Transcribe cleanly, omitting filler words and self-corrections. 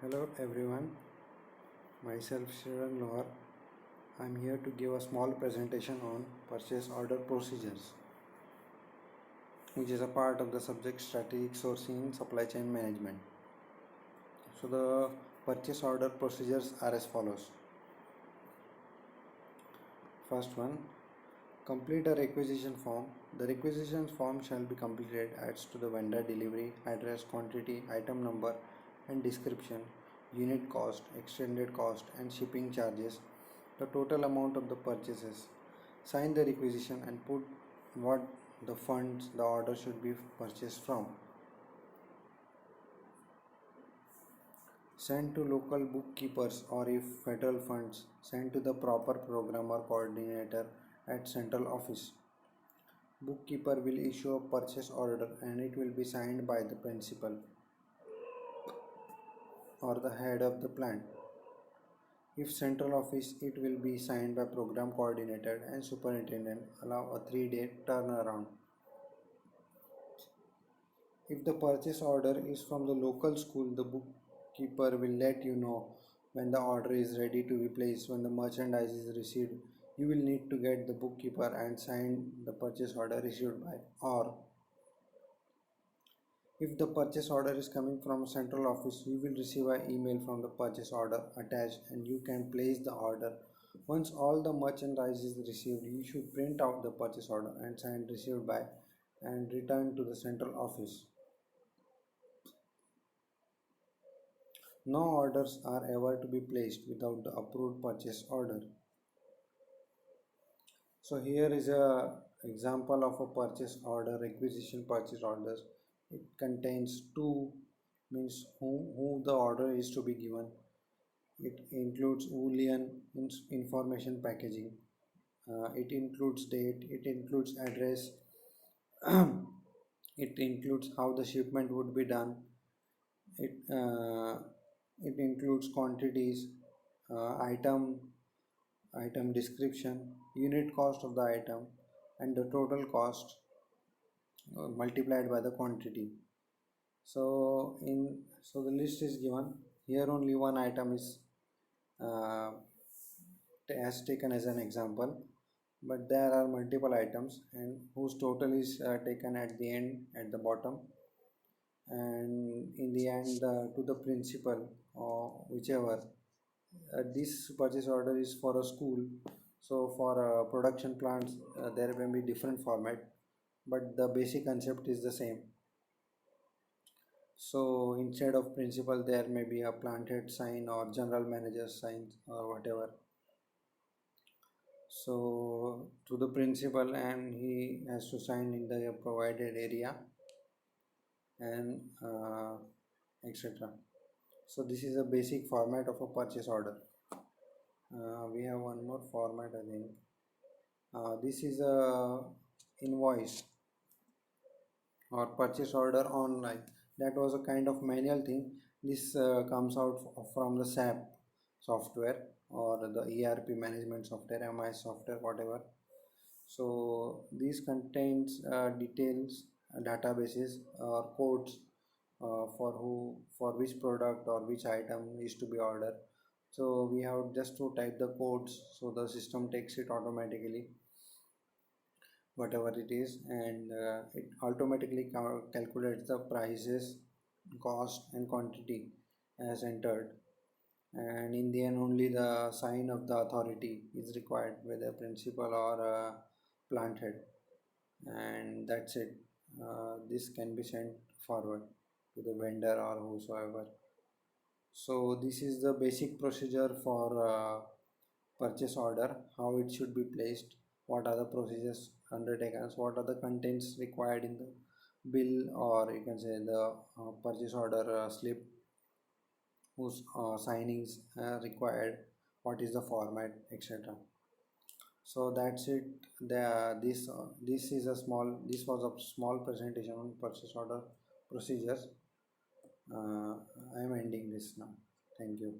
Hello everyone, myself Shiran Lohr. I'm here to give a small presentation on purchase order procedures, which is a part of the subject strategic sourcing in supply chain management. So the purchase order procedures are as follows. First one, complete a requisition form. The requisition form shall be completed as to the vendor delivery, address, quantity, item number and description, unit cost, extended cost and shipping charges, the total amount of the purchases. Sign the requisition and put what the funds the order should be purchased from. Send to local bookkeepers, or if federal funds, send to the proper program or coordinator at central office. Bookkeeper will issue a purchase order and it will be signed by the principal or the head of the plant. If central office, it will be signed by program coordinator and superintendent. Allow a 3-day turnaround. If the purchase order is from the local school, the bookkeeper will let you know when the order is ready to be placed. When the merchandise is received, you will need to get the bookkeeper and sign the purchase order issued by. Or if the purchase order is coming from a central office, you will receive an email from the purchase order attached and you can place the order. Once all the merchandise is received, you should print out the purchase order and sign received by and return to the central office. No orders are ever to be placed without the approved purchase order. So here is a example of a purchase order, requisition purchase orders. It contains two, means who the order is to be given. It includes Boolean information packaging. It includes date. It includes address. It includes how the shipment would be done. It it includes quantities, item description, unit cost of the item, and the total cost multiplied by the quantity. So the list is given here. Only one item is uh, as taken as an example, but there are multiple items and whose total is taken at the end at the bottom, and in the end to the principal or whichever. This purchase order is for a school, so for production plants there may be different format, but the basic concept is the same. So instead of principal there may be a plant head sign or general manager sign or whatever. So to the principal, and he has to sign in the provided area and etc. So this is a basic format of a purchase order. We have one more format, I think. This is a invoice or purchase order online. That was a kind of manual thing. This comes out from the SAP software or the ERP management software, MIS software, whatever. So this contains details, databases or codes for which product or which item is to be ordered. So we have just to type the codes, so the system takes it automatically, whatever it is, and it automatically calculates the prices, cost and quantity as entered, and in the end only the sign of the authority is required, whether principal or plant head, and that's it. This can be sent forward to the vendor or whosoever. So this is the basic procedure for purchase order, how it should be placed, what are the procedures undertaken, what are the contents required in the bill, or you can say the purchase order slip, whose signings required, what is the format, etc. So that's it. This was a small presentation on purchase order procedures. I am ending this now. Thank you.